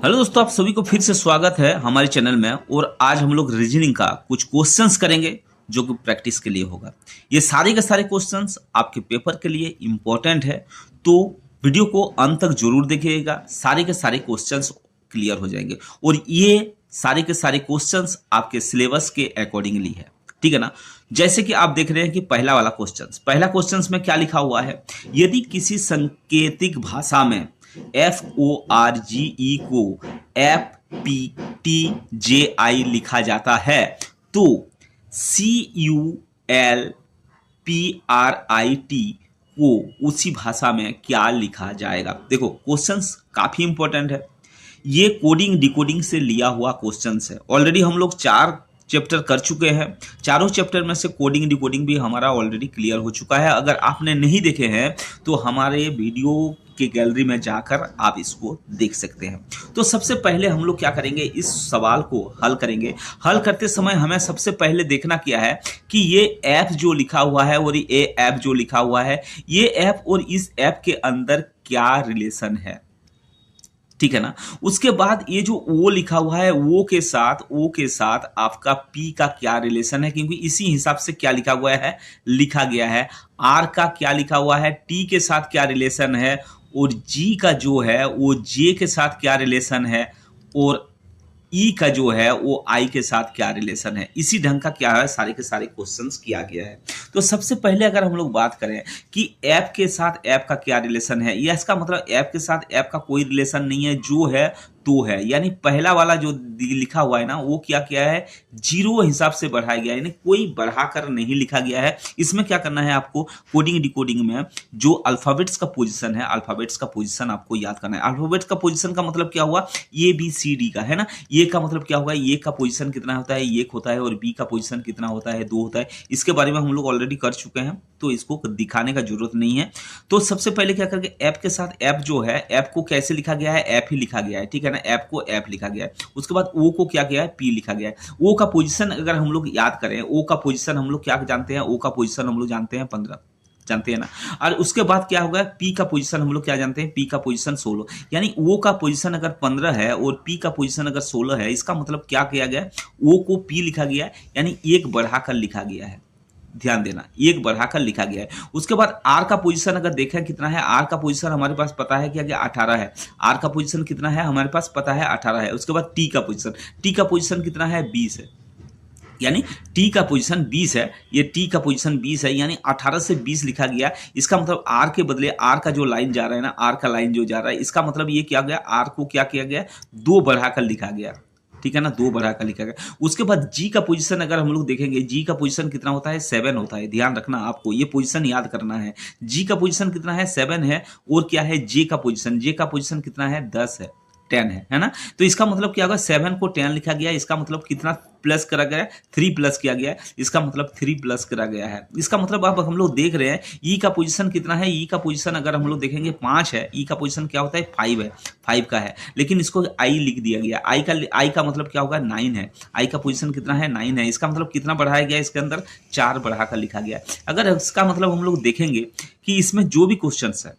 Hello दोस्तों, आप सभी को फिर से स्वागत है हमारे चैनल में। और आज हम लोग रीजनिंग का कुछ क्वेश्चंस करेंगे जो कि प्रैक्टिस के लिए होगा। ये सारे के सारे क्वेश्चंस आपके पेपर के लिए इम्पोर्टेंट है, तो वीडियो को अंत तक जरूर देखिएगा। सारे के सारे क्वेश्चंस क्लियर हो जाएंगे और ये सारे के सारे क्वेश्चंस आपके सिलेबस के अकॉर्डिंगली है, ठीक है ना। जैसे कि आप देख रहे हैं कि पहला क्वेश्चन में क्या लिखा हुआ है। यदि किसी सांकेतिक भाषा में FORGE को FPTJI लिखा जाता है तो CULPRIT को उसी भाषा में क्या लिखा जाएगा। देखो, क्वेश्चंस काफी इंपॉर्टेंट है। ये कोडिंग डिकोडिंग से लिया हुआ क्वेश्चंस है। ऑलरेडी हम लोग 4 चैप्टर कर चुके हैं। चारों चैप्टर में से कोडिंग डिकोडिंग भी हमारा ऑलरेडी क्लियर हो चुका है। अगर आपने नहीं देखे हैं तो हमारे वीडियो के गैलरी में जाकर आप इसको देख सकते हैं। तो सबसे पहले हम लोग क्या करेंगे, इस सवाल को हल करेंगे। हल करते समय हमें सबसे पहले देखना क्या है कि ये ऐप जो लिखा हुआ है और ये ऐप जो लिखा हुआ है, ये ऐप और इस ऐप के अंदर क्या रिलेशन है, ठीक है ना। उसके बाद ये जो ओ लिखा हुआ है, ओ के साथ आपका पी का क्या रिलेशन है, क्योंकि इसी हिसाब से क्या लिखा हुआ है, लिखा गया है। आर का क्या लिखा हुआ है, टी के साथ क्या रिलेशन है, और जी का जो है वो जे के साथ क्या रिलेशन है, और ई का जो है वो आई के साथ क्या रिलेशन है। इसी ढंग का क्या है, सारे के सारे क्वेश्चंस किया गया है। तो सबसे पहले अगर हम लोग बात करें कि ऐप के साथ ऐप का क्या रिलेशन है, या इसका मतलब ऐप के साथ ऐप का कोई रिलेशन नहीं है, जो है तो है। यानी पहला वाला जो लिखा हुआ है ना, वो क्या किया है, जीरो हिसाब से बढ़ाया गया है, यानी कोई बढ़ाकर नहीं लिखा गया है। इसमें क्या करना है आपको, कोडिंग डिकोडिंग में जो अल्फाबेट्स का पोजीशन है, अल्फाबेट्स का पोजीशन आपको याद करना है। अल्फाबेट्स का पोजीशन का मतलब क्या हुआ, ABCD का है ना। ये का मतलब क्या होगा, ये का पोजीशन कितना होता है, 1 होता है, और बी का पोजीशन कितना होता है, 2 होता है। इसके बारे में हम लोग ऑलरेडी कर चुके हैं, तो इसको दिखाने का जरूरत नहीं है। तो सबसे पहले क्या करके, ऐप के साथ ऐप जो है, ऐप को कैसे लिखा गया है, ऐप ही लिखा गया है, ठीक है ना। ऐप को ऐप लिखा गया है। उसके बाद ओ को क्या किया है, पी लिखा गया है। ओ का पोजीशन अगर हम लोग याद करें, ओ का पोजीशन हम लोग क्या जानते हैं, ओ का पोजीशन हम लोग जानते हैं 15, जानते हैं ना। और उसके बाद क्या होगा, पी का पोजीशन हम लोग क्या जानते हैं, पी का पोजीशन 16। यानी ओ का पोजीशन अगर 15 है और पी का पोजीशन अगर 16 है, इसका मतलब क्या किया गया, ओ को पी लिखा गया है, यानी 1 बढ़ाकर लिखा गया है। ध्यान देना, 1 बढ़ाकर लिखा गया है। उसके बाद आर का पोजीशन अगर देखें कितना है, आर का पोजीशन हमारे पास पता है क्या 18 है। आर का पोजीशन कितना है हमारे पास पता है, 18 है। उसके बाद टी का पोजीशन कितना है, 20 है। यानी टी का पोजीशन 20 है, ये टी का पोजीशन 20 है, यानी 18 से 20 लिखा गया। इसका मतलब आर के बदले आर का जो लाइन जा रहा है ना, आर का लाइन जो जा रहा है, इसका मतलब ये क्या गया, आर को क्या किया गया, 2 बढ़ाकर लिखा गया, ठीक है ना, 2 बढ़ाकर लिखा गया। उसके बाद जी का पोजीशन अगर हम लोग देखेंगे, जी का पोजीशन कितना होता है, 7 होता है। ध्यान रखना, आपको ये पोजीशन याद करना है। जी का पोजीशन कितना है, 7 है। और क्या है, जे का पोजीशन कितना है, 10 है, 10 है ना। तो इसका मतलब क्या होगा, 7 को 10 लिखा गया। इसका मतलब कितना प्लस करा गया है, 3 प्लस किया गया है। इसका मतलब 3 प्लस करा गया है। इसका मतलब अब हम लोग देख रहे हैं ई का पोजीशन कितना है, ई का पोजीशन अगर हम लोग देखेंगे 5 है। ई का पोजीशन क्या होता है, 5 है, 5 का है, लेकिन इसको आई लिख दिया गया। आई का मतलब क्या होगा, 9 है। आई का पोजीशन कितना है, 9 है। इसका मतलब कितना बढ़ाया गया, इसके अंदर 4 बढ़ाकर लिखा गया। अगर इसका मतलब हम लोग देखेंगे कि इसमें जो भी क्वेश्चन है,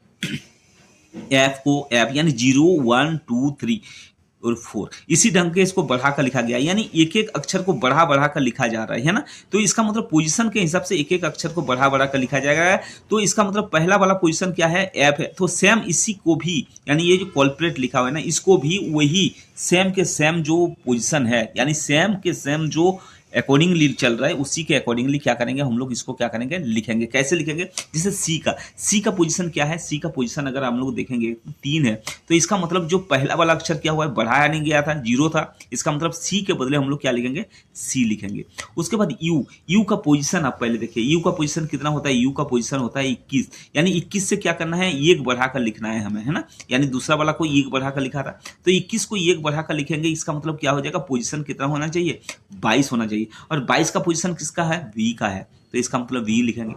ऐप को ऐप यानी 0, 1, 2, 3 और 4 इसी ढंग के इसको बढ़ाकर लिखा गया, यानी एक एक अक्षर को बढ़ा बढ़ाकर लिखा जा रहा है ना। तो इसका मतलब पोजीशन के हिसाब से एक एक अक्षर को बढ़ा बढ़ाकर लिखा जाएगा। तो इसका मतलब पहला वाला पोजीशन क्या है, ऐप है। तो सेम इसी को भी, यानी ये जो कॉल्प्रेट लिखा हुआ है ना, इसको भी वही सेम के सेम जो पोजीशन है, यानी सेम के सेम जो अकॉर्डिंगली चल रहा है, उसी के अकॉर्डिंगली क्या करेंगे हम लोग, इसको क्या करेंगे, लिखेंगे। कैसे लिखेंगे, जैसे सी का पोजीशन क्या है, सी का पोजीशन अगर हम लोग देखेंगे 3 है। तो इसका मतलब जो पहला वाला अक्षर क्या हुआ है, बढ़ाया नहीं गया था, 0 था। इसका मतलब सी के बदले हम लोग क्या लिखेंगे, सी लिखेंगे। उसके बाद यू का पोजीशन आप पहले देखिए, यू का पोजीशन कितना होता है, यू का पोजीशन होता है 21। यानी 21 से क्या करना है, 1 बढ़ाकर लिखना है हमें, है ना। यानी दूसरा वाला को 1 बढ़ाकर लिखा था, तो 21 को 1 बढ़ाकर लिखेंगे। इसका मतलब क्या हो जाएगा, पोजीशन कितना होना चाहिए, 22 होना चाहिए। और 22 का पोजीशन किसका है, वी का है, तो इसका मतलब वी लिखेंगे,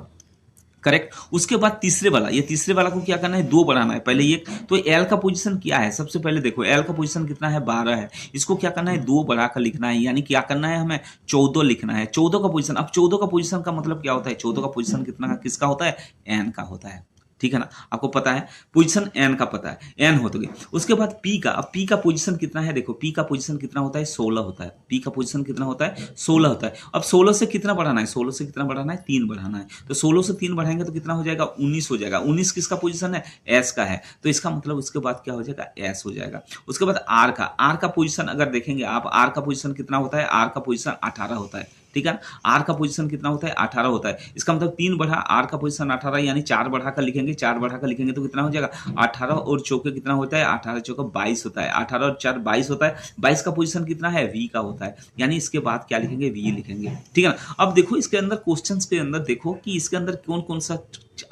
करेक्ट। उसके बाद तीसरे वाला को क्या करना है, 2 बढ़ाना है पहले 1। तो एल का पोजीशन क्या है, सबसे पहले देखो एल का पोजीशन कितना है, 12 है। इसको क्या करना है, 2 बढ़ाकर लिखना है, यानी क्या करना है, हमें 14 लिखना है। 14 का पोजीशन, अब 14 का पोजीशन का मतलब क्या होता है, 14 का पोजीशन कितना का किसका होता है, एन का होता है। ठीक है ना, आपको पता है पोजीशन एन का पता है, एन हो तो गई। उसके बाद पी का, अब पी का पोजीशन कितना है, देखो पी का पोजीशन कितना होता है 16 होता है, पी का पोजीशन कितना होता है 16 होता है। अब 16 से कितना बढ़ाना है, 16 से कितना बढ़ाना है 3 बढ़ाना है, तो 16 से 3 बढ़ाएंगे तो कितना हो जाएगा 19 हो जाएगा। 19 किसका पोजीशन है, एस का है, तो इसका मतलब उसके बाद क्या हो जाएगा एस हो जाएगा। उसके बाद आर का पोजीशन अगर देखेंगे आप, आर का पोजीशन कितना होता है, आर का पोजीशन 18 होता है, ठीक है। आर का पोजीशन कितना होता है 18 होता है, इसका मतलब 3 बढ़ा आर का पोजीशन 18 यानी 4 बढ़ा कर लिखेंगे, 4 बढ़ा कर लिखेंगे तो कितना हो जाएगा 18 और चौके कितना होता है 18 चौके 22 होता है, 18 और 4 22 होता है। 22 का पोजीशन कितना है वी का होता है, यानी इसके बाद क्या लिखेंगे वी लिखेंगे, ठीक है ना। अब देखो इसके अंदर क्वेश्चंस के अंदर देखो कि इसके अंदर कौन कौन सा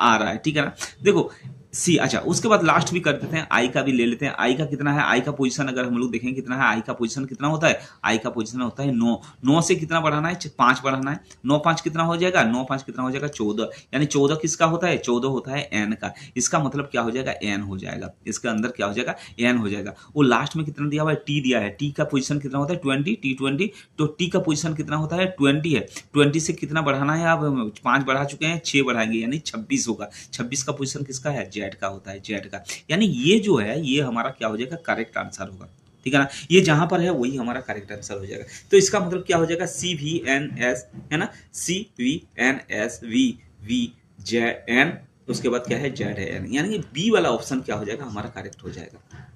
आ रहा है, ठीक है ना। देखो सी, अच्छा उसके बाद लास्ट भी कर देते हैं, आई का भी ले लेते हैं। आई का कितना है, आई का पोजीशन अगर हम लोग देखें कितना है, आई का पोजीशन कितना होता है, आई का पोजीशन होता है 9। 9 से कितना बढ़ाना है 5 बढ़ाना है, 9 5 कितना हो जाएगा, 9 5 कितना हो जाएगा 14, यानी 14 किसका होता है 14 होता है एन का। इसका मतलब क्या हो जाएगा एन हो जाएगा, इसके अंदर क्या हो जाएगा एन हो जाएगा। वो लास्ट में कितना दिया हुआ है टी दिया है, टी का पोजीशन कितना होता है 20, टी 20, तो टी का पोजीशन कितना होता है 20 है। 20 से कितना बढ़ाना है, आप 5 बढ़ा चुके हैं 6 बढ़ाएंगे यानी 26 होगा। 26 का पोजीशन किसका है जेड का होता है, जेड का, यानी ये जो है ये हमारा क्या हो जाएगा करेक्ट आंसर होगा, ठीक है ना। ये जहां पर है वही हमारा करेक्ट आंसर हो जाएगा। तो इसका मतलब क्या हो जाएगा सी वी एन एस, है ना, C V N S V V Z N, उसके बाद क्या है जेड है एन, यानी बी वाला ऑप्शन क्या हो जाएगा हमारा करेक्ट हो जाएगा,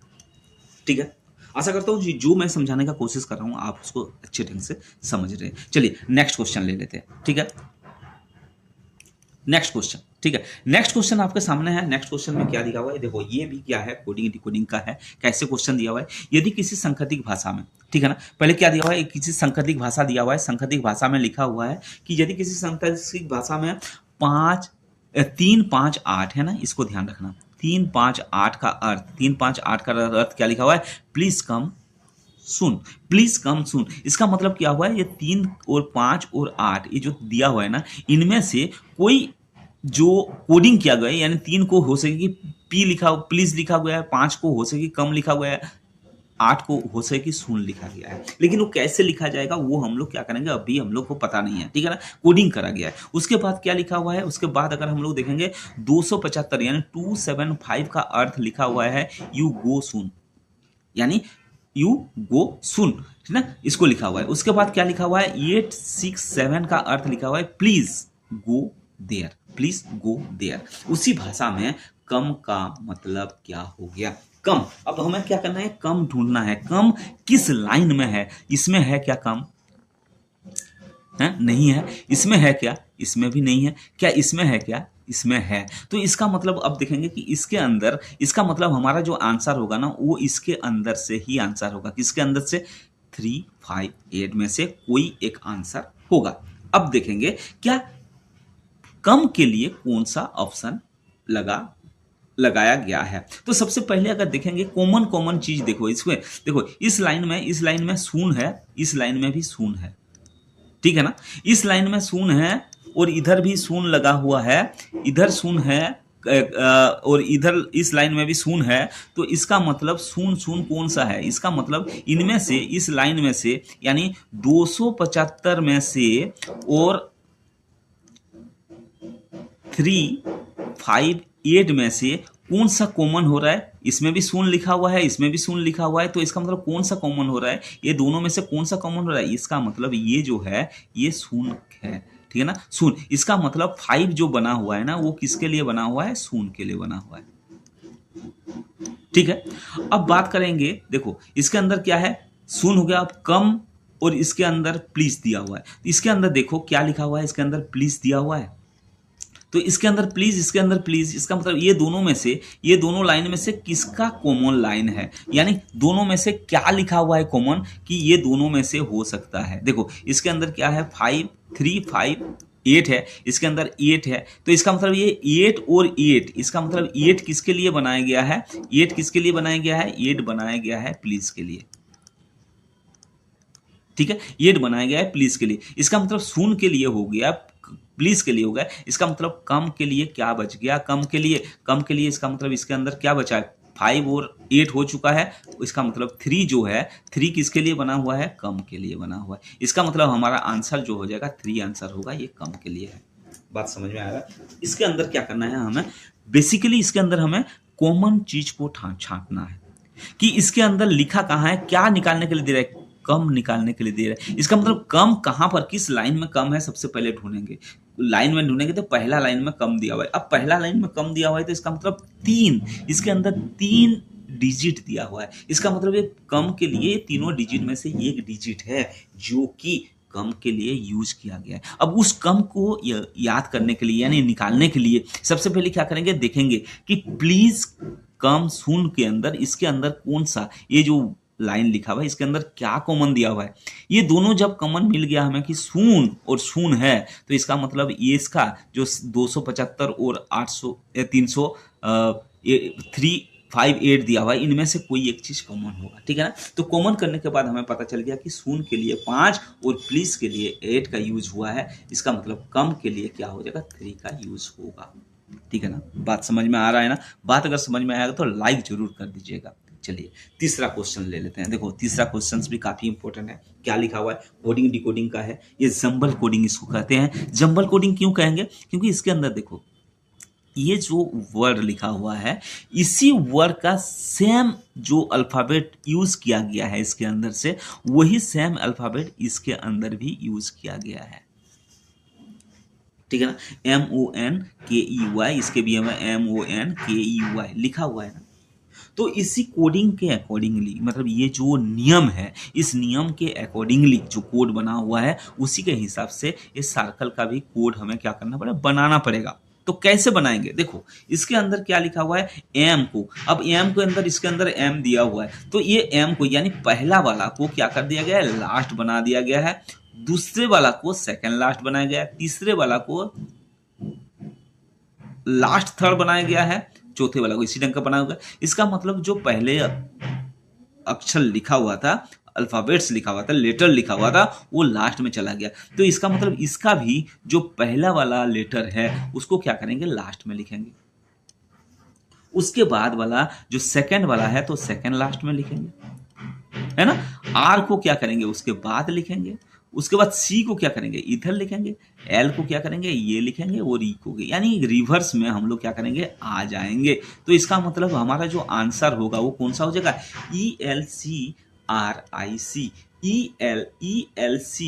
ठीक है। आशा करता हूँ जो मैं समझाने का कोशिश कर रहा हूँ आप उसको अच्छे ढंग से समझ रहे हैं। चलिए नेक्स्ट क्वेश्चन ले लेते हैं, ठीक है। नेक्स्ट क्वेश्चन, ठीक है, नेक्स्ट क्वेश्चन आपके सामने है। नेक्स्ट क्वेश्चन में क्या दिया हुआ है, देखो ये भी क्या है कोडिंग डिकोडिंग का है। कैसे क्वेश्चन दिया हुआ है, यदि किसी संकेतिक भाषा में, ठीक है ना, पहले क्या दिया हुआ है किसी संकेतिक भाषा दिया हुआ है, संकेतिक भाषा में लिखा हुआ है कि यदि किसी संकेतिक भाषा में 3 5 8 है ना, इसको ध्यान रखना, 3 5 8 का अर्थ, 3 5 8 का अर्थ क्या लिखा हुआ है, please come soon, please come सुन। इसका मतलब क्या हुआ है, ये 3 और 5 और 8 ये जो दिया हुआ है ना, इनमें से कोई जो कोडिंग किया गया है, यानी 3 को हो सके कि पी लिखा प्लीज लिखा गया है, 5 को हो सके कि कम लिखा गया है, 8 को हो सके कि सुन लिखा गया है। लेकिन वो कैसे लिखा जाएगा वो हम लोग क्या करेंगे, अभी हम लोग को पता नहीं है, ठीक है ना, कोडिंग करा गया है। उसके बाद क्या लिखा हुआ है, उसके बाद अगर हम लोग देखेंगे 275 यानी 275 का अर्थ लिखा हुआ है यू गो सुन, यानी यू गो सुन, ठीक ना, इसको लिखा हुआ है। उसके बाद क्या लिखा हुआ है 867 का अर्थ लिखा हुआ है please go there, please go there. उसी भाषा में कम का मतलब क्या हो गया, कम। अब हमें क्या करना है, कम ढूंढना है। कम किस लाइन में है, इसमें है क्या कम, है नहीं है, इसमें है क्या, इसमें भी नहीं है, क्या इसमें है क्या, इसमें है। तो इसका मतलब अब देखेंगे कि इसके अंदर, इसका मतलब हमारा जो आंसर होगा ना वो इसके अंदर से ही आंसर होगा, किसके अंदर से 3 5 8 में से कोई एक आंसर होगा। अब देखेंगे क्या कम के लिए कौन सा ऑप्शन लगाया गया है। तो सबसे पहले अगर देखेंगे कॉमन चीज देखो इसमें, देखो इस लाइन में शून्य है, इस लाइन में भी शून्य है, ठीक है ना, इस लाइन में शून्य है और इधर भी शून्य लगा हुआ है, इधर शून्य है और इधर इस लाइन में भी शून्य है। तो इसका मतलब शून्य कौन सा है, इसका मतलब इनमें से, इस लाइन में से यानी 275 में से और 3 5 8 में से कौन सा कॉमन हो रहा है, इसमें भी शून्य लिखा हुआ है, इसमें भी शून्य लिखा हुआ है, तो इसका मतलब कौन सा कॉमन हो रहा है, ये दोनों में से कौन सा कॉमन हो रहा है, इसका मतलब ये जो है ये शून्य है, ठीक है ना, शून्य। इसका मतलब 5 जो बना हुआ है ना वो किसके लिए बना हुआ है, शून्य के लिए बना हुआ है, ठीक है। अब बात करेंगे, देखो इसके अंदर क्या है, शून्य हो गया, अब कम और इसके अंदर प्लीज दिया हुआ है। इसके अंदर देखो क्या लिखा हुआ है, इसके अंदर प्लीज दिया हुआ है, तो इसके अंदर प्लीज, इसके अंदर प्लीज, इसका मतलब ये दोनों में से, ये दोनों लाइन में से किसका कॉमन लाइन है, यानी दोनों में से क्या लिखा हुआ है कॉमन कि ये दोनों में से हो सकता है। देखो इसके अंदर क्या है 5 3 5 8 है, इसके अंदर 8 है, तो इसका मतलब ये 8 और 8, इसका मतलब 8 किसके लिए बनाया गया है, 8 किसके लिए बनाया गया है, 8 बनाया गया है प्लीज के लिए, ठीक है, 8 बनाया गया है प्लीज के लिए। इसका मतलब शून्य के लिए हो गया, प्लीज के लिए हो गया। इसका मतलब कम के लिए क्या बच गया, कम के लिए इसका मतलब इसके अंदर क्या बचा है, 5 और 8 हो चुका है, इसका मतलब 3 जो है, 3 किसके लिए बना हुआ है, कम के लिए बना हुआ है। इसका मतलब हमारा आंसर जो हो जाएगा 3 आंसर होगा, ये कम के लिए है। बात समझ में आएगा। इसके अंदर क्या करना है हमें, बेसिकली इसके अंदर हमें कॉमन चीज को छांटना है कि इसके अंदर लिखा कहाँ है, क्या निकालने के लिए दे रहा है, कम निकालने के लिए दे रहा है। इसका मतलब कम कहाँ पर, किस लाइन में कम है, सबसे पहले ढूंढेंगे। लाइन में ढूंढेंगे तो पहला लाइन में कम दिया हुआ है। अब पहला लाइन में कम दिया हुआ है तो इसका मतलब 3, इसके अंदर 3 डिजिट दिया हुआ है। इसका मतलब ये कम के लिए तीनों डिजिट में से एक डिजिट है जो कि कम के लिए यूज किया गया है। अब उस कम को याद करने के लिए यानी निकालने के लिए सबसे पहले क्या करेंगे, देखेंगे कि प्लीज कम सून के अंदर, इसके अंदर कौन सा, ये जो लाइन लिखा हुआ है इसके अंदर क्या कॉमन दिया हुआ है। ये दोनों जब कॉमन मिल गया हमें कि सून और सून है, तो इसका मतलब ये इसका जो 275 और 800 300 358 दिया हुआ है, इनमें से कोई एक चीज कॉमन होगा, ठीक है ना। तो कॉमन करने के बाद हमें पता चल गया कि सून के लिए 5 और प्लीज के लिए 8 का यूज हुआ है। इसका मतलब कम के लिए क्या हो जाएगा, 3 का यूज होगा, ठीक है ना। बात समझ में आ रहा है ना। बात अगर समझ में आएगा तो लाइक जरूर कर दीजिएगा। चलिए तीसरा क्वेश्चन ले लेते हैं। देखो तीसरा क्वेश्चन भी काफी इंपॉर्टेंट है। क्या लिखा हुआ है, कोडिंग डिकोडिंग का है। ये जंबल कोडिंग इसको कहते हैं। जंबल कोडिंग क्यों कहेंगे, क्योंकि इसके अंदर देखो ये जो वर्ड लिखा हुआ है, इसी वर्ड का सेम जो अल्फाबेट यूज किया गया है इसके अंदर से, वही सेम अल्फाबेट इसके अंदर भी यूज किया गया है, ठीक है ना। MONKEY, इसके भी हमें MONKEY लिखा हुआ है ना। तो इसी कोडिंग के अकॉर्डिंगली, मतलब ये जो नियम है, इस नियम के अकॉर्डिंगली जो कोड बना हुआ है, उसी के हिसाब से इस सर्कल का भी कोड हमें क्या करना पड़ेगा, बनाना पड़ेगा। तो कैसे बनाएंगे, देखो इसके अंदर क्या लिखा हुआ है, एम को। अब एम के अंदर, इसके अंदर एम दिया हुआ है, तो ये एम को यानी पहला वाला को क्या कर दिया गया है, लास्ट बना दिया गया है। दूसरे वाला को सेकंड लास्ट बनाया गया है। तीसरे वाला को लास्ट थर्ड बनाया गया है। चौथे वाला को इसी ढंग का बनाया हुआ है। इसका मतलब जो पहले अक्षर लिखा हुआ था, अल्फाबेट्स लिखा हुआ था, लेटर लिखा हुआ था, वो लास्ट में चला गया। तो इसका मतलब इसका भी जो पहला वाला लेटर है उसको क्या करेंगे, लास्ट में लिखेंगे। उसके बाद वाला जो सेकंड वाला है तो सेकंड लास्ट में लिखेंगे, है ना। आर को क्या करेंगे, उसके बाद लिखेंगे। उसके बाद सी को क्या करेंगे, इधर लिखेंगे। एल को क्या करेंगे, ये लिखेंगे। और ई को, यानी रिवर्स में हम लोग क्या करेंगे, आ जाएंगे। तो इसका मतलब हमारा जो आंसर होगा वो कौन सा हो जाएगा, ELCRIC। ELCRIC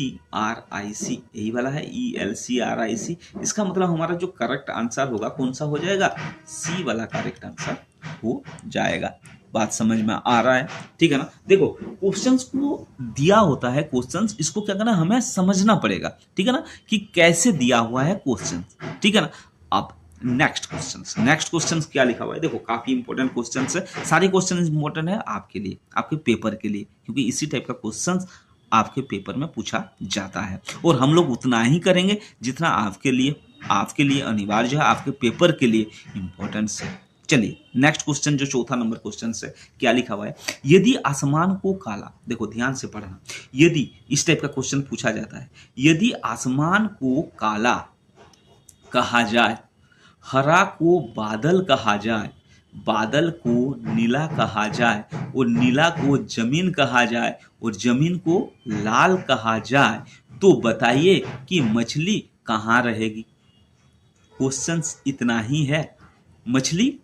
यही वाला है, ELCRIC। इसका मतलब हमारा जो करेक्ट आंसर होगा कौन सा हो जाएगा, सी वाला करेक्ट आंसर हो जाएगा। बात समझ में आ रहा है, ठीक है ना। देखो क्वेश्चंस को दिया होता है, क्वेश्चंस इसको क्या करना, हमें समझना पड़ेगा, ठीक है ना, कि कैसे दिया हुआ है क्वेश्चन, ठीक है ना। अब नेक्स्ट क्वेश्चन क्या लिखा हुआ है, देखो काफी इंपॉर्टेंट क्वेश्चन है। सारे क्वेश्चन इंपॉर्टेंट है आपके लिए, आपके पेपर के लिए, क्योंकि इसी टाइप का क्वेश्चन आपके पेपर में पूछा जाता है। और हम लोग उतना ही करेंगे जितना आपके लिए अनिवार्य है, आपके पेपर के लिए इंपॉर्टेंट है। चलिए नेक्स्ट क्वेश्चन, जो चौथा नंबर क्वेश्चन है, क्या लिखा हुआ है, यदि आसमान को काला, देखो ध्यान से पढ़ना, यदि इस टाइप का क्वेश्चन पूछा जाता है, यदि आसमान को काला कहा जाए, हरा को बादल कहा जाए, बादल को नीला कहा जाए, और नीला को जमीन कहा जाए, और जमीन को लाल कहा जाए, तो बताइए कि मछली कहाँ रहेगी। क्वेश्चन इतना ही है, मछली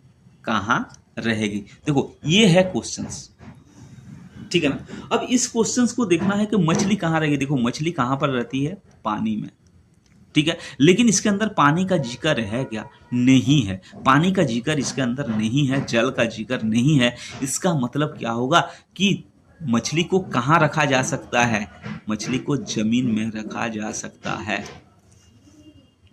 कहाँ रहेगी। देखो ये है क्वेश्चंस, ठीक है ना। अब इस क्वेश्चंस को देखना है कि मछली कहाँ रहेगी। देखो मछली कहाँ पर रहती है, पानी में, ठीक है। लेकिन इसके अंदर पानी का जिक्र है क्या, नहीं है। पानी का जिक्र इसके अंदर नहीं है, जल का जिक्र नहीं है। इसका मतलब क्या होगा कि मछली को कहाँ रखा जा सकता है, मछली को जमीन में रखा जा सकता है,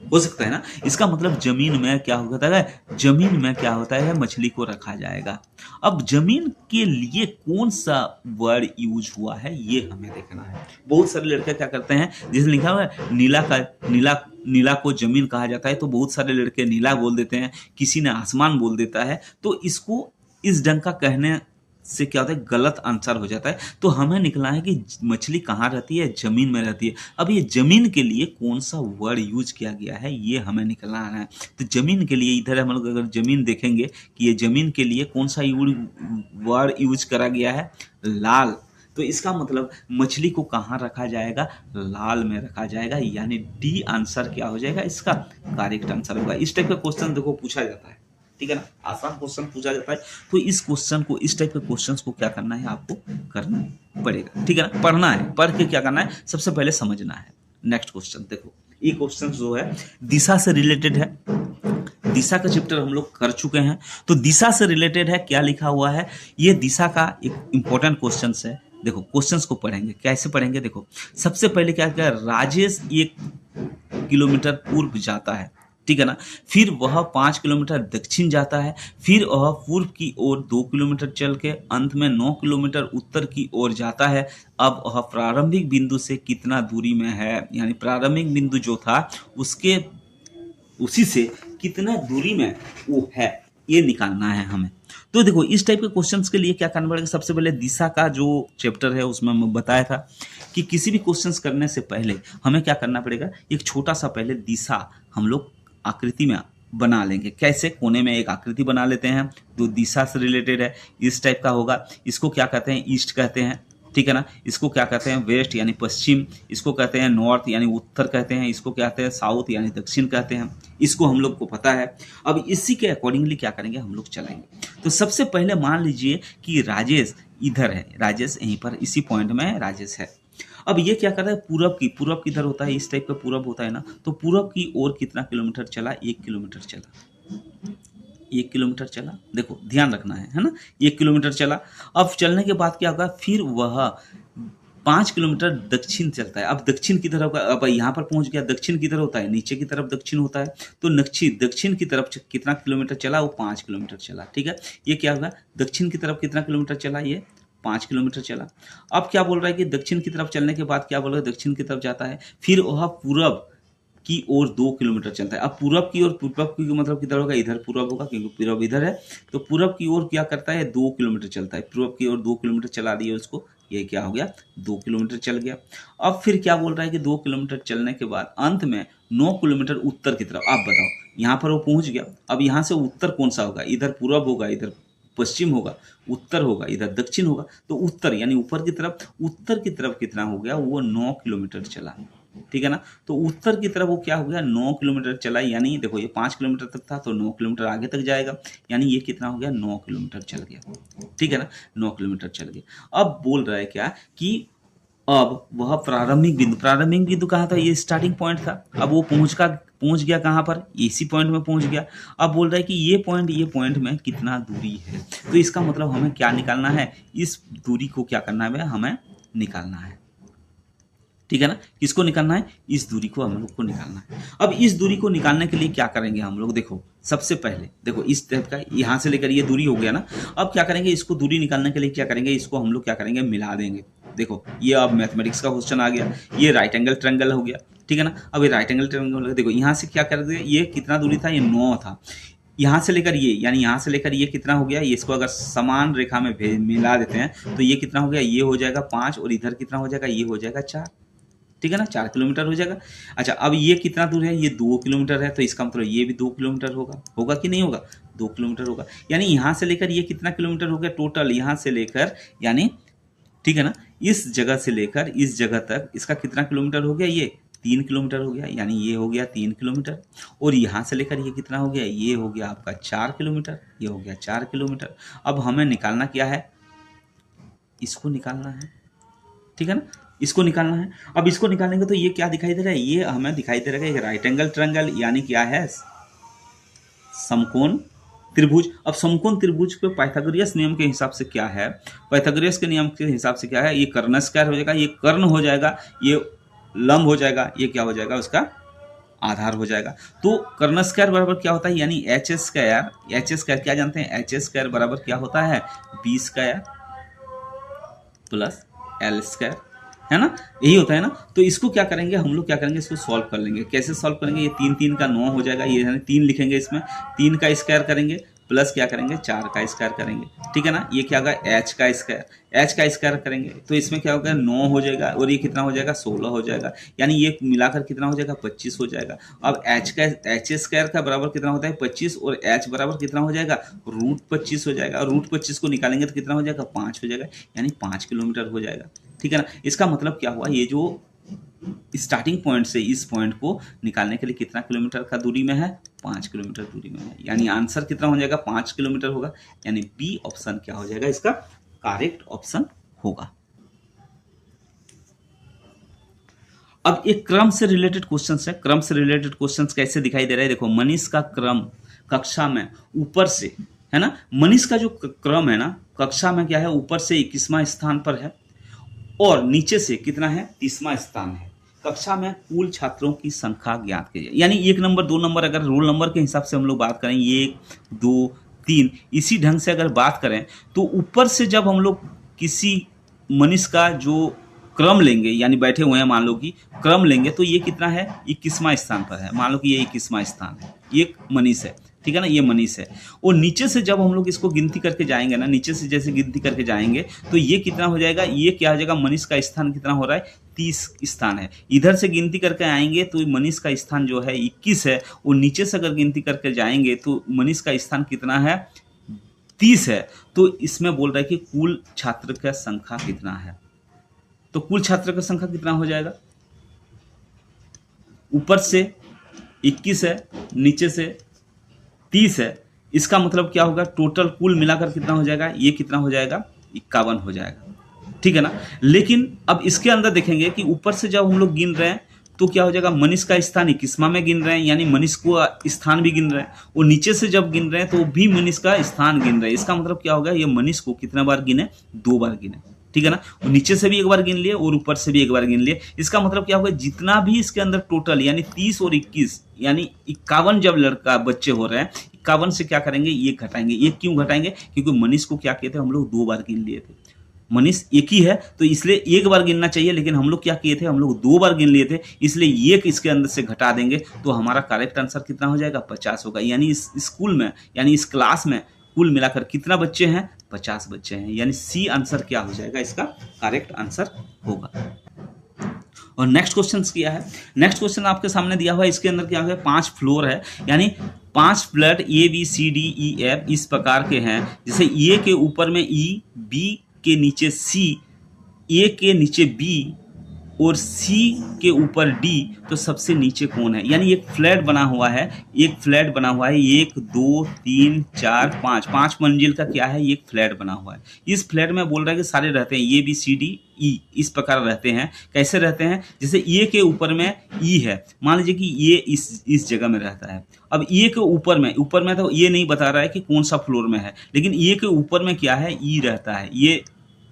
हो सकता है ना। इसका मतलब जमीन में क्या होता है, जमीन में क्या होता है, मछली को रखा जाएगा। अब जमीन के लिए कौन सा वर्ड यूज हुआ है ये हमें देखना है। बहुत सारे लड़के क्या करते हैं, जैसे लिखा हुआ है नीला को जमीन कहा जाता है, तो बहुत सारे लड़के नीला बोल देते हैं, किसी ने आसमान बोल देता है। तो इसको इस ढंग का कहने से क्या होता है, गलत आंसर हो जाता है। तो हमें निकला है कि मछली कहाँ रहती है, जमीन में रहती है। अब ये जमीन के लिए कौन सा वर्ड यूज किया गया है ये हमें निकलना है। तो जमीन के लिए इधर हम लोग अगर जमीन देखेंगे कि ये जमीन के लिए कौन सा वर्ड यूज करा गया है, लाल। तो इसका मतलब मछली को कहाँ रखा जाएगा, लाल में रखा जाएगा, यानी डी आंसर क्या हो जाएगा, इसका करेक्ट आंसर होगा। इस टाइप का क्वेश्चन देखो पूछा जाता है, ठीक है ना, आसान क्वेश्चन पूछा जाता है। तो इस क्वेश्चन को, इस टाइप के क्वेश्चंस को क्या करना है, आपको करना पड़ेगा, ठीक है ना, पढ़ना है, पढ़ के क्या करना है, सबसे पहले समझना है। नेक्स्ट क्वेश्चन देखो, ये क्वेश्चन जो है दिशा से रिलेटेड है, दिशा का चैप्टर हम लोग कर चुके हैं, तो दिशा से रिलेटेड है, क्या लिखा हुआ है, ये दिशा का एक इंपॉर्टेंट क्वेश्चन है। देखो क्वेश्चंस को पढ़ेंगे, कैसे पढ़ेंगे, देखो सबसे पहले क्या क्या, राजेश 1 किलोमीटर पूर्व जाता है, ठीक है ना, फिर वह 5 किलोमीटर दक्षिण जाता है, फिर वह पूर्व की ओर 2 किलोमीटर चल के अंत में 9 किलोमीटर उत्तर की ओर जाता है। अब वह प्रारंभिक बिंदु से कितना दूरी में है, यानी प्रारंभिक बिंदु जो था उसके उसी से कितना दूरी में वो है, ये निकालना है हमें। तो देखो इस टाइप के क्वेश्चंस के लिए क्या करना पड़ेगा, सबसे पहले दिशा का जो चैप्टर है उसमें मैं बताया था कि किसी भी क्वेश्चंस करने से पहले हमें क्या करना पड़ेगा, एक छोटा सा पहले दिशा हम लोग आकृति में बना लेंगे। कैसे, कोने में एक आकृति बना लेते हैं जो दिशा से रिलेटेड है, इस टाइप का होगा, इसको क्या कहते हैं, ईस्ट कहते हैं, ठीक है ना, इसको क्या कहते हैं, वेस्ट यानी पश्चिम, इसको कहते हैं नॉर्थ यानी उत्तर कहते हैं, इसको कहते हैं साउथ यानी दक्षिण कहते हैं, इसको हम लोग को पता है। अब इसी के अकॉर्डिंगली क्या करेंगे, हम लोग चलेंगे। तो सबसे पहले मान लीजिए कि राजेश इधर है, राजेश यहीं पर इसी पॉइंट में राजेश है। अब ये क्या कर रहा है, पूरब की इधर होता है, इस टाइप का पूरब होता है ना, तो पूरब की ओर कितना किलोमीटर चला, 1 किलोमीटर चला, 1 किलोमीटर चला, देखो ध्यान रखना है ना, 1 किलोमीटर चला। अब चलने के बाद क्या होगा, फिर वह 5 किलोमीटर दक्षिण चलता है। अब दक्षिण की तरफ, अब यहाँ पर पहुंच गया, दक्षिण की तरफ होता है, नीचे की तरफ दक्षिण होता है, तो दक्षिण की तरफ कितना किलोमीटर चला, वो 5 किलोमीटर चला, ठीक है। ये क्या होगा, दक्षिण की तरफ कितना किलोमीटर चला, ये 5 किलोमीटर चला। अब क्या बोल रहा है कि दक्षिण की तरफ चलने के बाद क्या बोल रहा है, दक्षिण की तरफ जाता है, फिर वह पूरब की ओर 2 किलोमीटर चलता है। अब पूरब की ओर, पूरब की मतलब किधर होगा, इधर पूरब होगा क्योंकि पूरब इधर है, तो पूरब की ओर क्या करता है, 2 किलोमीटर चलता है, पूरब की ओर 2 किलोमीटर चला दिया उसको, ये क्या हो गया, 2 किलोमीटर चल गया। अब फिर क्या बोल रहा है कि 2 किलोमीटर चलने के बाद अंत में 9 किलोमीटर उत्तर की तरफ। आप बताओ, यहाँ पर वो पहुंच गया, अब यहाँ से उत्तर कौन सा होगा, इधर पूरब होगा, इधर पश्चिम होगा, उत्तर होगा, इधर दक्षिण होगा, तो उत्तर यानी ऊपर की तरफ, उत्तर की तरफ कितना हो गया, वो 9 किलोमीटर चला, ठीक है ना। तो उत्तर की तरफ वो क्या हो गया, 9 किलोमीटर चला, यानी देखो ये 5 किलोमीटर तक था तो 9 किलोमीटर आगे तक जाएगा, यानी ये कितना हो गया, 9 किलोमीटर चल गया, ठीक है ना, 9 किलोमीटर चल गया। अब बोल रहा है क्या कि अब वह प्रारंभिक बिंदु कहाँ था, ये स्टार्टिंग पॉइंट था, अब वो पहुंच गया कहाँ पर, इसी पॉइंट में पहुंच गया। अब बोल रहा है कि ये पॉइंट में कितना दूरी है, तो इसका मतलब हमें क्या निकालना है, इस दूरी को क्या करना है, हमें निकालना है, ठीक है ना, किसको निकालना है, इस दूरी को हम लोग को निकालना है। अब इस दूरी को निकालने के लिए क्या करेंगे हम लोग, देखो सबसे पहले देखो इस टाइप का, यहाँ से लेकर ये दूरी हो गया ना, अब क्या करेंगे, इसको दूरी निकालने के लिए क्या करेंगे, इसको हम लोग क्या करेंगे, मिला देंगे। देखो ये अब मैथमेटिक्स का क्वेश्चन आ गया, ये राइट एंगल ट्रायंगल हो गया, ठीक है ना। अब ये राइट एंगल ट्रायंगल, देखो यहाँ से क्या कर दिया, ये कितना दूरी था, ये 9 था, यहाँ से लेकर ये, यानी यहाँ से लेकर ये कितना हो गया, ये इसको अगर समान रेखा में मिला देते हैं तो ये कितना हो गया, ये हो जाएगा 5, और इधर कितना हो जाएगा, ये हो जाएगा 4, ठीक है ना, 4 किलोमीटर हो जाएगा। अच्छा अब ये कितना दूर है, ये 2 किलोमीटर है, तो इसका मतलब ये भी 2 किलोमीटर होगा कि नहीं होगा, 2 किलोमीटर होगा। यानी यहाँ से लेकर ये कितना किलोमीटर हो गया टोटल, यहाँ से लेकर, यानी ठीक है ना, इस जगह से लेकर इस जगह तक इसका कितना किलोमीटर हो गया, ये 3 किलोमीटर हो गया, यानी ये हो गया 3 किलोमीटर। और यहाँ से लेकर ये कितना हो गया, ये हो गया आपका 4 किलोमीटर, ये हो गया 4 किलोमीटर। अब हमें निकालना क्या है, इसको निकालना है, ठीक है ना, इसको निकालना है। अब इसको निकालेंगे तो ये क्या दिखाई दे रहा है, ये हमें दिखाई दे रहा है एक राइट एंगल ट्रायंगल, यानी क्या है, समकोण त्रिभुज। अब समकोण त्रिभुज पे पाइथागोरस नियम के हिसाब से क्या है, पाइथागोरस के नियम के हिसाब से क्या है, ये कर्ण स्क्वायर हो जाएगा, ये कर्ण हो जाएगा, ये लंब हो जाएगा, ये क्या हो जाएगा, उसका आधार हो जाएगा। तो कर्ण स्क्वायर बराबर क्या होता है, यानी एच स्क्वायर क्या जानते हैं, एच स्क्वायर बराबर क्या होता है, B square plus L square, है ना, यही होता है ना। तो इसको क्या करेंगे हम लोग, क्या करेंगे, इसको सॉल्व कर लेंगे। कैसे सॉल्व करेंगे, ये 3 का 9 हो जाएगा, ये यानी 3 लिखेंगे इसमें, 3 का स्क्वायर करेंगे प्लस क्या करेंगे, 4 का स्क्वायर करेंगे, ठीक है ना। ये क्या होगा, एच का स्क्वायर करेंगे, तो इसमें क्या होगा, 9 हो जाएगा, और ये कितना हो जाएगा, 16 हो जाएगा, यानी ये मिलाकर कितना हो जाएगा, 25 हो जाएगा। अब एच स्क्वायर का बराबर कितना होता है, 25, और एच बराबर कितना हो जाएगा, √25 हो जाएगा, और √25 को निकालेंगे तो कितना हो जाएगा, 5 हो जाएगा, यानी 5 किलोमीटर हो जाएगा, ठीक है ना। इसका मतलब क्या हुआ, ये जो स्टार्टिंग पॉइंट से इस पॉइंट को निकालने के लिए कितना किलोमीटर का दूरी में है, 5 किलोमीटर दूरी में है, यानी आंसर कितना हो जाएगा, 5 किलोमीटर होगा, यानी बी ऑप्शन क्या हो जाएगा, इसका करेक्ट ऑप्शन होगा। अब एक क्रम से रिलेटेड क्वेश्चंस है। क्रम से रिलेटेड क्वेश्चंस कैसे दिखाई दे रहा है, देखो मनीष का क्रम कक्षा में ऊपर से है ना, मनीष का जो क्रम है ना कक्षा में क्या है, ऊपर से 21वां स्थान पर है और नीचे से कितना है, 30वां स्थान है। कक्षा में कुल छात्रों की संख्या ज्ञात कीजिए, यानी 1 नंबर 2 नंबर अगर रोल नंबर के हिसाब से हम लोग बात करें 1 2 3 इसी ढंग से अगर बात करें तो ऊपर से जब हम लोग किसी मनीष का जो क्रम लेंगे, यानी बैठे हुए हैं मान लो कि क्रम लेंगे, तो ये कितना है, 21वां स्थान पर है, मान लो कि ये 21वां स्थान है, ये मनीष है, ठीक है ना, ये मनीष है। और नीचे से जब हम लोग इसको गिनती करके जाएंगे ना, नीचे से जैसे गिनती करके जाएंगे तो ये कितना हो जाएगा, ये क्या हो जाएगा, मनीष का स्थान कितना हो रहा है, 30 स्थान है। इधर से गिनती करके आएंगे तो मनीष का स्थान जो है 21 है, और नीचे से अगर गिनती करके जाएंगे तो मनीष का स्थान कितना है, 30 है। तो इसमें बोल रहा है कि कुल छात्र का संख्या कितना है, तो कुल छात्र का संख्या कितना हो जाएगा, ऊपर से 21 है, नीचे से 30 है, इसका मतलब क्या होगा, टोटल कुल मिलाकर कितना हो जाएगा, ये कितना हो जाएगा, 51 हो जाएगा, ठीक है ना। लेकिन अब इसके अंदर देखेंगे कि ऊपर से जब हम लोग गिन रहे हैं तो क्या हो जाएगा, मनीष का स्थान 21वां में गिन रहे हैं, यानी मनीष को स्थान भी गिन रहे हैं, और नीचे से जब गिन रहे हैं तो भी मनीष का स्थान गिन रहे हैं। इसका मतलब क्या होगा, ये मनीष को कितना बार गिने, 2 बार गिने, ठीक है ना। और नीचे से भी 1 बार गिन लिए और ऊपर से भी 1 बार गिन लिए। इसका मतलब क्या होगा, जितना भी इसके अंदर टोटल यानी 30 और 21 यानी 51 जब लड़का बच्चे हो रहे हैं, 51 से क्या करेंगे, ये घटाएंगे। ये क्यों घटाएंगे, क्योंकि मनीष को क्या किए थे हम लोग, 2 बार गिन लिए थे। मनीष एक ही है तो इसलिए 1 बार गिनना चाहिए, लेकिन हम लोग क्या किए थे, हम लोग 2 बार गिन लिए थे, इसलिए 1 इसके अंदर से घटा देंगे तो हमारा करेक्ट आंसर कितना हो जाएगा, 50 होगा। यानी इस स्कूल में यानी इस क्लास में कुल मिलाकर कितना बच्चे हैं, 50 बच्चे हैं, यानी सी आंसर क्या हो जाएगा, इसका करेक्ट आंसर होगा। और नेक्स्ट क्वेश्चन क्या है, नेक्स्ट क्वेश्चन आपके सामने दिया हुआ है, इसके अंदर क्या है, 5 फ्लोर है, यानी 5 फ्लैट ABCDEF इस प्रकार के हैं, जैसे ए के ऊपर में E, B के नीचे C, A के नीचे B और C के ऊपर D, तो सबसे नीचे कौन है। यानी एक फ्लैट बना हुआ है, एक फ्लैट बना हुआ है, 1 2 3 4 5 मंजिल का क्या है, एक फ्लैट बना हुआ है। इस फ्लैट में बोल रहा है कि सारे रहते हैं ABCDE इस प्रकार रहते हैं। कैसे रहते हैं, जैसे ए के ऊपर में E है, मान लीजिए कि ये इस जगह में रहता है। अब ए के ऊपर में तो ये नहीं बता रहा है कि कौन सा फ्लोर में है, लेकिन ए के ऊपर में क्या है, E रहता है, ये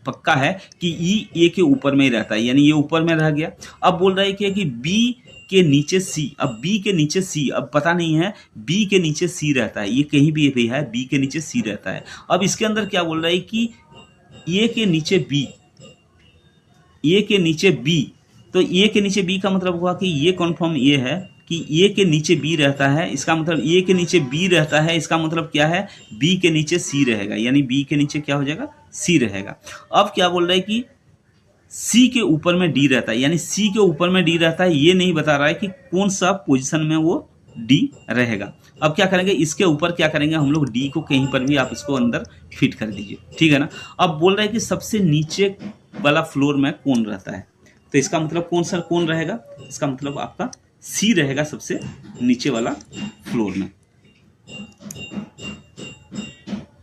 पक्का है कि ई ए के ऊपर में ही रहता है, यानी ये ऊपर में रह गया। अब बोल रहा है कि बी के नीचे सी, अब बी के नीचे सी, अब पता नहीं है बी के नीचे सी रहता है, ये कहीं भी है, बी के नीचे सी रहता है। अब इसके अंदर क्या बोल रहा है कि ए के नीचे बी, ए के नीचे बी, तो ए के नीचे बी का मतलब हुआ कि ये कन्फर्म ये है कि ए के नीचे बी रहता है, इसका मतलब ए के नीचे बी रहता है, इसका मतलब क्या है, बी के नीचे सी रहेगा, यानी बी के नीचे क्या हो जाएगा, सी रहेगा। अब क्या बोल रहा है कि सी के ऊपर में डी रहता है, यानी सी के ऊपर में डी रहता है, ये नहीं बता रहा है कि कौन सा पोजीशन में वो डी रहेगा। अब क्या करेंगे, इसके ऊपर क्या करेंगे हम लोग, डी को कहीं पर भी आप इसको अंदर फिट कर दीजिए, ठीक है ना। अब बोल रहा है कि सबसे नीचे वाला फ्लोर में कौन रहता है, तो इसका मतलब कौन रहेगा, इसका मतलब आपका सी रहेगा सबसे नीचे वाला फ्लोर में।